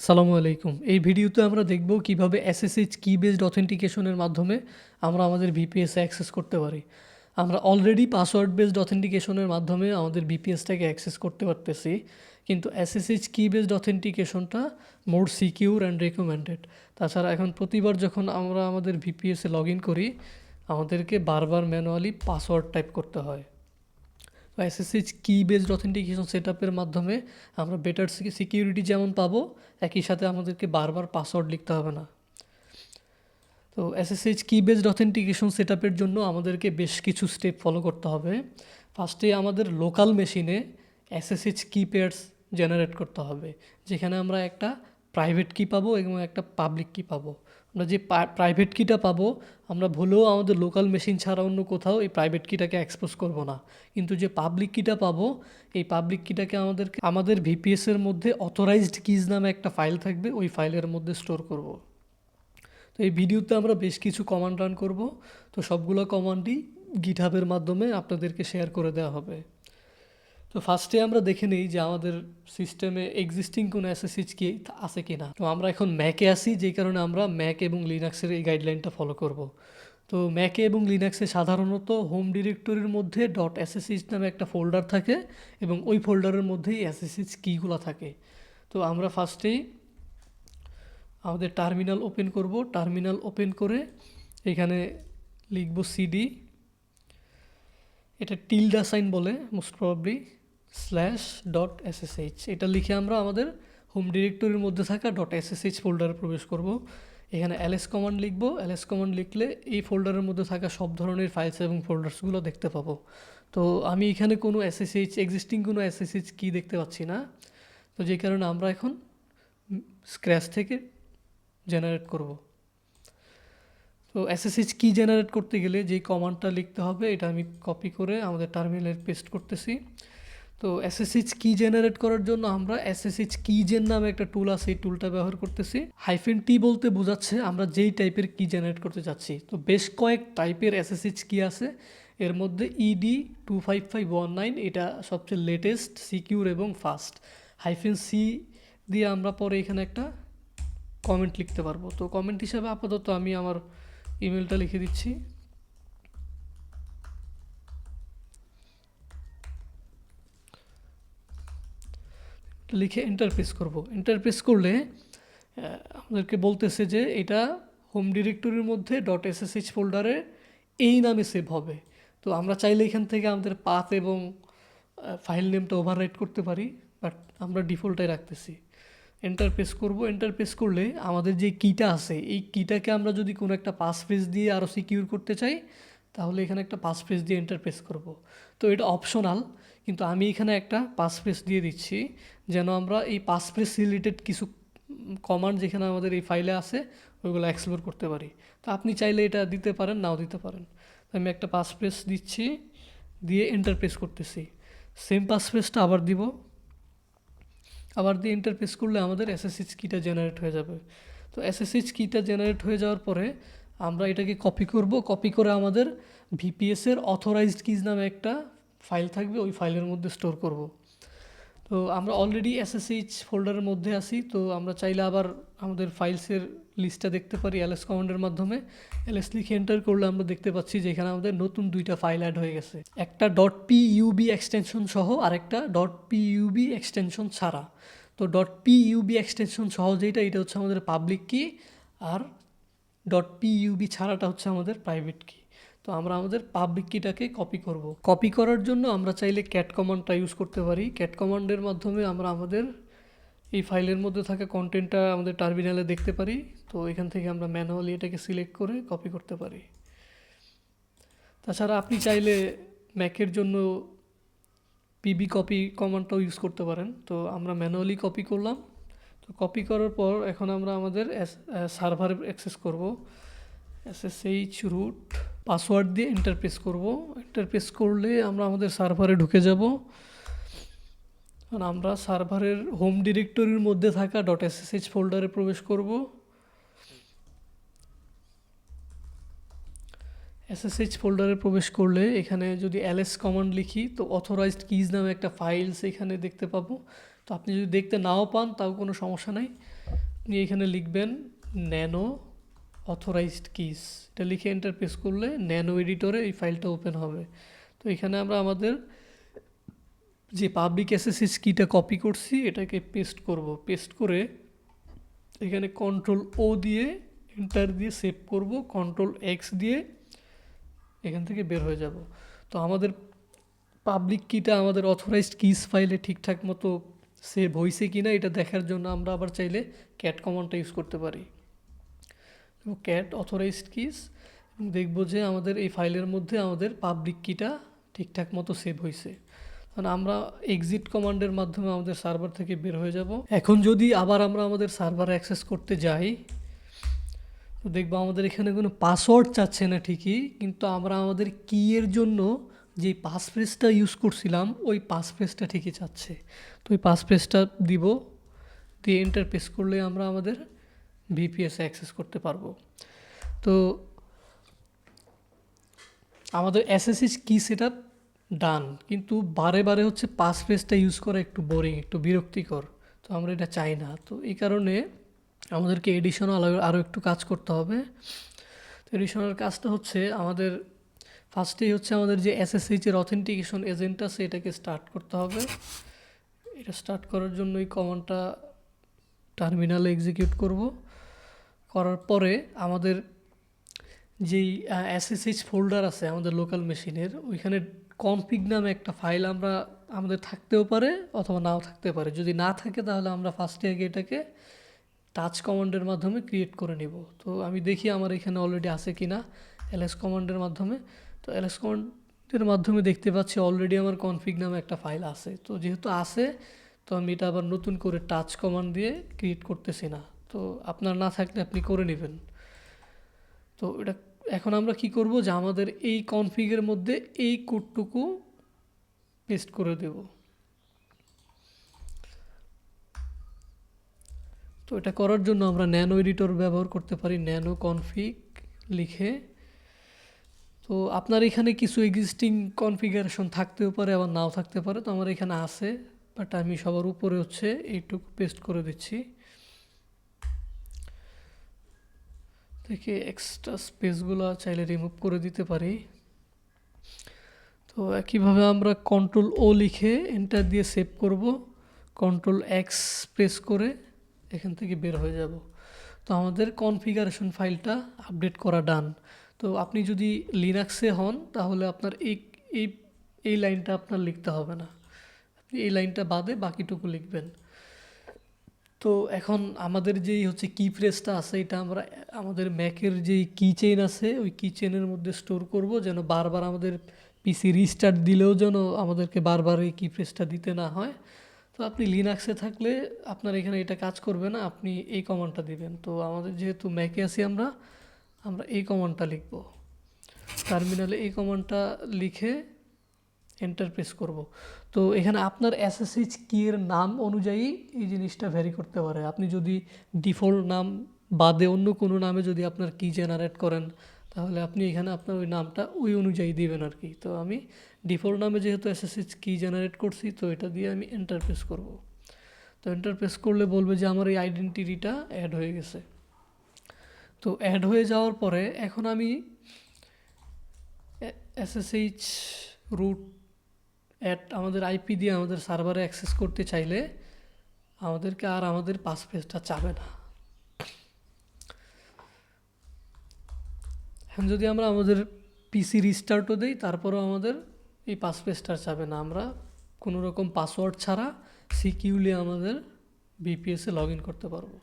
আসসালামু আলাইকুম। এই ভিডিওতে আমরা দেখব কিভাবে এসএসএইচ কি বেসড অথেন্টিকেশনের মাধ্যমে আমরা আমাদের ভিপিএস এ অ্যাক্সেস করতে পারি। আমরা অলরেডি পাসওয়ার্ড বেসড অথেন্টিকেশনের মাধ্যমে আমাদের ভিপিএসটাকে অ্যাক্সেস করতে পারতেছি, কিন্তু এসএসএইচ কি বেসড অথেন্টিকেশনটা মোর সিকিউর অ্যান্ড রেকমেন্ডেড। তাছাড়া এখন প্রতিবার যখন আমরা আমাদের ভিপিএসে লগ ইন করি, আমাদেরকে বারবার ম্যানুয়ালি পাসওয়ার্ড টাইপ করতে হয়। তো এসএসএইচ কি বেসড অথেন্টিকেশন সেটআপের মাধ্যমে আমরা বেটার সিকিউরিটি যেমন পাবো, একই সাথে আমাদেরকে বারবার পাসওয়ার্ড লিখতে হবে না। তো এসএসএইচ কি বেসড অথেন্টিকেশন সেটআপের জন্য আমাদেরকে বেশ কিছু স্টেপ ফলো করতে হবে। ফার্স্টে আমাদের লোকাল মেশিনে এসএসএইচ কি পেয়ার্স জেনারেট করতে হবে, যেখানে আমরা একটা প্রাইভেট কি পাবো এবং একটা পাবলিক কি পাবো। আমরা যে প্রাইভেট কিটা পাবো, আমরা ভুলেও আমাদের লোকাল মেশিন ছাড়া অন্য কোথাও এই প্রাইভেট কিটাকে এক্সপোজ করব না। কিন্তু যে পাবলিক কিটা পাবো, এই পাবলিক কিটাকে আমাদের ভিপিএসের মধ্যে অথরাইজড কিজ নামে একটা ফাইল থাকবে, ওই ফাইলের মধ্যে স্টোর করব। তো এই ভিডিওতে আমরা বেশ কিছু কমান্ড রান করব। তো সবগুলো কমান্ডই গিটহাবের মাধ্যমে আপনাদেরকে শেয়ার করে দেওয়া হবে। তো ফার্স্টে আমরা দেখে নিই যে আমাদের সিস্টেমে এক্সিস্টিং কোনো এসএসএইচ কি আছে কি না। তো আমরা এখন ম্যাকে আসি, যেই কারণে আমরা ম্যাক এবং লিনাক্সের এই গাইডলাইনটা ফলো করব। তো ম্যাকে এবং লিনাক্সে সাধারণত হোম ডিরেক্টরির মধ্যে .sh নামে একটা ফোল্ডার থাকে এবং ওই ফোল্ডারের মধ্যেই এসএসএইচ কিগুলো থাকে। তো আমরা ফার্স্টেই আমাদের টার্মিনাল ওপেন করব। টার্মিনাল ওপেন করে এখানে লিখব সিডি, এটা টিল্ডা সাইন বলে মোস্ট প্রবাবলি, /.ssh। এটা লিখে আমরা আমাদের হোম ডিরেক্টরির মধ্যে থাকা .ssh ফোল্ডারে প্রবেশ করব। এখানে ls কমান্ড লিখব। ls কমান্ড লিখলে এই ফোল্ডারের মধ্যে থাকা সব ধরনের ফাইলস এবং ফোল্ডার্সগুলো দেখতে পাবো। তো আমি এখানে কোনো এক্সিস্টিং কোনো এসএসএইচ কি দেখতে পাচ্ছি না, তো যে কারণে আমরা এখন স্ক্র্যাচ থেকে জেনারেট করব। তো এসএসএইচ কি জেনারেট করতে গেলে যেই কমান্ডটা লিখতে হবে, এটা আমি কপি করে আমাদের টার্মিনালে পেস্ট করতেছি। তো এসএসএইচ কি জেনারেট করার জন্য আমরা এসএসএইচ কিজেন নামে একটা টুল আছে, এই টুলটা ব্যবহার করতেছি। -t বলতে বোঝাচ্ছে আমরা যেই টাইপের কি জেনারেট করতে চাচ্ছি। তো বেশ কয়েক টাইপের এসএসএইচ কি আছে, এর মধ্যে ED25519 এটা সবচেয়ে লেটেস্ট, সিকিউর এবং ফাস্ট। -c দিয়ে আমরা পরে এখানে একটা কমেন্ট লিখতে পারবো। তো কমেন্ট হিসাবে আপাতত আমি আমার ইমেলটা লিখে দিচ্ছি। লিখে এন্টার প্রেস করব। এন্টার প্রেস করলে আমাদেরকে বলতেছে যে এটা হোম ডিরেক্টরির মধ্যে .ssh ফোল্ডারে এই নামে সেভ হবে। তো আমরা চাইলে এখান থেকে আমাদের পাথ এবং ফাইল নেমটা ওভাররাইট করতে পারি, বাট আমরা ডিফল্টটাই রাখতেছি। এন্টার প্রেস করব। এন্টার প্রেস করলে আমাদের যে কিটা আছে, এই কিটাকে আমরা যদি কোনো একটা পাসফ্রেজ দিয়ে আরও সিকিউর করতে চাই, তাহলে এখানে একটা পাসফ্রেজ দিয়ে এন্টার প্রেস করব। তো এটা অপশনাল, কিন্তু আমি এখানে একটা পাসফ্রেজ দিয়ে দিচ্ছি, যেন আমরা এই পাসফ্রেজ রিলেটেড কিছু কমান্ড যেখানে আমাদের এই ফাইলে আছে ওইগুলো এক্সপ্লোর করতে পারি। তো আপনি চাইলে এটা দিতে পারেন, নাও দিতে পারেন। তো আমি একটা পাসফ্রেজ দিচ্ছি, দিয়ে এন্টার প্রেস করতেছি। সেম পাসফ্রেজটা আবার দিব, আবার দিয়ে এন্টার প্রেস করলে আমাদের এসএসএইচ কিটা জেনারেট হয়ে যাবে। তো এসএসএইচ কিটা জেনারেট হয়ে যাওয়ার পরে আমরা এটাকে কপি করব। কপি করে আমাদের ভিপিএসের অথরাইজড কিজ নামে একটা ফাইল থাকবে, ওই ফাইলের মধ্যে স্টোর করব। তো আমরা অলরেডি এসএসএইচ ফোল্ডারের মধ্যে আছি, তো আমরা চাইলে আবার আমাদের ফাইলসের লিস্টটা দেখতে পারি ls কমান্ডের মাধ্যমে। ls লিখে এন্টার করলে আমরা দেখতে পাচ্ছি যে এখানে আমাদের নতুন দুইটা ফাইল অ্যাড হয়ে গেছে, একটা .pub এক্সটেনশন সহ আর একটা .pub এক্সটেনশন ছাড়া। তো .pub এক্সটেনশন সহ যেটা, এটা হচ্ছে আমাদের পাবলিক কি, আর .pub ছাড়াটা হচ্ছে আমাদের প্রাইভেট কি। তো আমরা আমাদের পাবলিক কিটাকে কপি করব। কপি করার জন্য আমরা চাইলে ক্যাট কমান্ডটা ইউজ করতে পারি। ক্যাট কমান্ডের মাধ্যমে আমরা আমাদের এই ফাইলের মধ্যে থাকা কন্টেন্টটা আমাদের টার্মিনালে দেখতে পারি। তো এখান থেকে আমরা ম্যানুয়ালি এটাকে সিলেক্ট করে কপি করতে পারি। তাছাড়া আপনি চাইলে ম্যাকের জন্য পিবি কপি কমান্ডটাও ইউজ করতে পারেন। তো আমরা ম্যানুয়ালি কপি করলাম। তো কপি করার পর এখন আমরা আমাদের সার্ভারে অ্যাক্সেস করব। SSH রুট পাসওয়ার্ড দিয়ে এন্টার প্রেস করব। এন্টার প্রেস করলে আমরা আমাদের সার্ভারে ঢুকে যাব। আর আমরা সার্ভারের হোম ডিরেক্টরির মধ্যে থাকা .ssh ফোল্ডারে প্রবেশ করব। SSH ফোল্ডারে প্রবেশ করলে এখানে যদি ls কমান্ড লিখি, তো অথরাইজড কিজ নামে একটা ফাইলস এখানে দেখতে পাবো। তো আপনি যদি দেখতে নাও পান তাও কোনো সমস্যা নাই, আপনি এখানে লিখবেন ন্যানো অথরাইজড কিস, এটা লিখে এন্টার প্রেস করলে ন্যানো এডিটরে এই ফাইলটা ওপেন হবে। তো এখানে আমরা আমাদের যে পাবলিক এসএসএইচ কিটা কপি করছি এটাকে পেস্ট করব, পেস্ট করে এখানে কন্ট্রোল ও দিয়ে এন্টার দিয়ে সেভ করব, কন্ট্রোল এক্স দিয়ে এখান থেকে বের হয়ে যাব। তো আমাদের পাবলিক কিটা আমাদের অথরাইজড কিস ফাইলে ঠিকঠাক মতো সেভ হয়েছে কিনা এটা দেখার জন্য আমরা আবার চাইলে ক্যাট কমান্ডটা ইউজ করতে পারি, ক্যাট অথরাইজড কিস, দেখব যে আমাদের এই ফাইলের মধ্যে আমাদের পাবলিক কিটা ঠিকঠাক মতো সেভ হয়েছে। কারণ আমরা এক্সিট কমান্ডের মাধ্যমে আমাদের সার্ভার থেকে বের হয়ে যাব। এখন যদি আবার আমরা আমাদের সার্ভার অ্যাক্সেস করতে যাই তো দেখবো আমাদের এখানে কোনো পাসওয়ার্ড চাচ্ছে না ঠিকই, কিন্তু আমরা আমাদের কি এর জন্য যে পাসফ্রেজটা ইউজ করছিলাম ওই পাসফ্রেজটা ঠিকই চাচ্ছে। তো ওই পাসফ্রেজটা দিব, দিয়ে এন্টার প্রেস করলে আমরা আমাদের ভিপিএস অ্যাক্সেস করতে পারবো। তো আমাদের এসএসএইচ কি সেটআপ ডান, কিন্তু বারে বারে হচ্ছে পাসফ্রেজটা ইউজ করা একটু বোরিং, একটু বিরক্তিকর। তো আমরা এটা চাই না, তো এই কারণে আমাদেরকে এডিশনাল আরও একটু কাজ করতে হবে। তো এডিশনাল কাজটা হচ্ছে আমাদের ফার্স্টেই হচ্ছে আমাদের যে এসএসএইচের অথেন্টিকেশন এজেন্ট আছে এটাকে স্টার্ট করতে হবে। এটা স্টার্ট করার জন্য এই কমান্ডটা টার্মিনালে এক্সিকিউট করব, করার পরে আমাদের যেই এসএসএইচ ফোল্ডার আছে আমাদের লোকাল মেশিনের ওইখানে কনফিগ নামে একটা ফাইল আমরা আমাদের থাকতেও পারে অথবা নাও থাকতে পারে। যদি না থাকে তাহলে আমরা ফার্স্টে আগে এটাকে টাচ কমান্ডের মাধ্যমে ক্রিয়েট করে নিব। তো আমি দেখি আমার এখানে অলরেডি আছে কি না এলএস কমান্ডের মাধ্যমে। তো এলএস কমান্ডের মাধ্যমে দেখতে পাচ্ছি অলরেডি আমার কনফিগ নামে একটা ফাইল আছে। তো যেহেতু আছে তো আমি এটা আবার নতুন করে টাচ কমান্ড দিয়ে ক্রিয়েট করতেছি না। তো আপনার না থাকলে আপনি করে নেবেন। তো এটা এখন আমরা কি করব যে আমাদের এই কনফিগের মধ্যে এই কোডটুকু পেস্ট করে দেব। তো এটা করার জন্য আমরা ন্যানো এডিটর ব্যবহার করতে পারি, ন্যানো কনফিগ লিখে। তো আপনার এখানে কিছু এক্সিস্টিং কনফিগারেশন থাকতেও পারে আবার নাও থাকতে পারে, তো আমার এখানে আছে, বাট আমি সবার উপরে হচ্ছে এইটুকু পেস্ট করে দিচ্ছি। থেকে এক্সট্রা স্পেসগুলো চাইলে রিমুভ করে দিতে পারি। তো একইভাবে আমরা কন্ট্রোল ও লিখে এন্টার দিয়ে সেভ করব, কন্ট্রোল এক্স প্রেস করে এখান থেকে বের হয়ে যাব। তো আমাদের কনফিগারেশন ফাইলটা আপডেট করা ডান। তো আপনি যদি লিনাক্সে হন তাহলে আপনার এই এই লাইনটা আপনার লিখতে হবে না, আপনি এই লাইনটা বাদে বাকিটুকু লিখবেন। তো এখন আমাদের যেই হচ্ছে কি ফ্রেজটা আছে এটা আমরা আমাদের ম্যাকের যেই কি চেইন আছে ওই কি চেইনের মধ্যে স্টোর করব, যেন বারবার আমাদের পিসি রিস্টার্ট দিলেও যেন আমাদেরকে বারবার এই কি ফ্রেজটা দিতে না হয়। তো আপনি লিনাক্সে থাকলে আপনার এখানে এটা কাজ করবে না, আপনি এই কমান্ডটা দিবেন। তো আমাদের যেহেতু ম্যাকে আছি আমরা এই কমান্ডটা লিখব, টার্মিনালে এই কমান্ডটা লিখে এন্টার প্রেস করব। তো এখানে আপনার এসএসএইচ কি এর নাম অনুযায়ী এই জিনিসটা ভ্যারি করতে পারে। আপনি যদি ডিফল্ট নাম বাদে অন্য কোনো নামে যদি আপনার কি জেনারেট করেন তাহলে আপনি এখানে আপনার ওই নামটা ওই অনুযায়ী দিবেন আর কি। তো আমি ডিফল্ট নামে যেহেতু এসএসএইচ কি জেনারেট করছি তো এটা দিয়ে আমি এন্টার প্রেস করব। তো এন্টার প্রেস করলে বলবে যে আমার এই আইডেন্টিটিটা অ্যাড হয়ে গেছে। তো অ্যাড হয়ে যাওয়ার পরে এখন আমি এসএসএইচ রুট আমাদের আইপি দিয়ে আমাদের সার্ভারে অ্যাক্সেস করতে চাইলে আমাদেরকে আর আমাদের পাসফ্রেজটা চাবে না। এখন যদি আমরা আমাদের পিসি রিস্টার্টও দিই তারপরেও আমাদের এই পাসফ্রেজটা চাবে না, আমরা কোনো রকম পাসওয়ার্ড ছাড়া সিকিউরলি আমাদের ভিপিএসে লগ ইন করতে পারবো।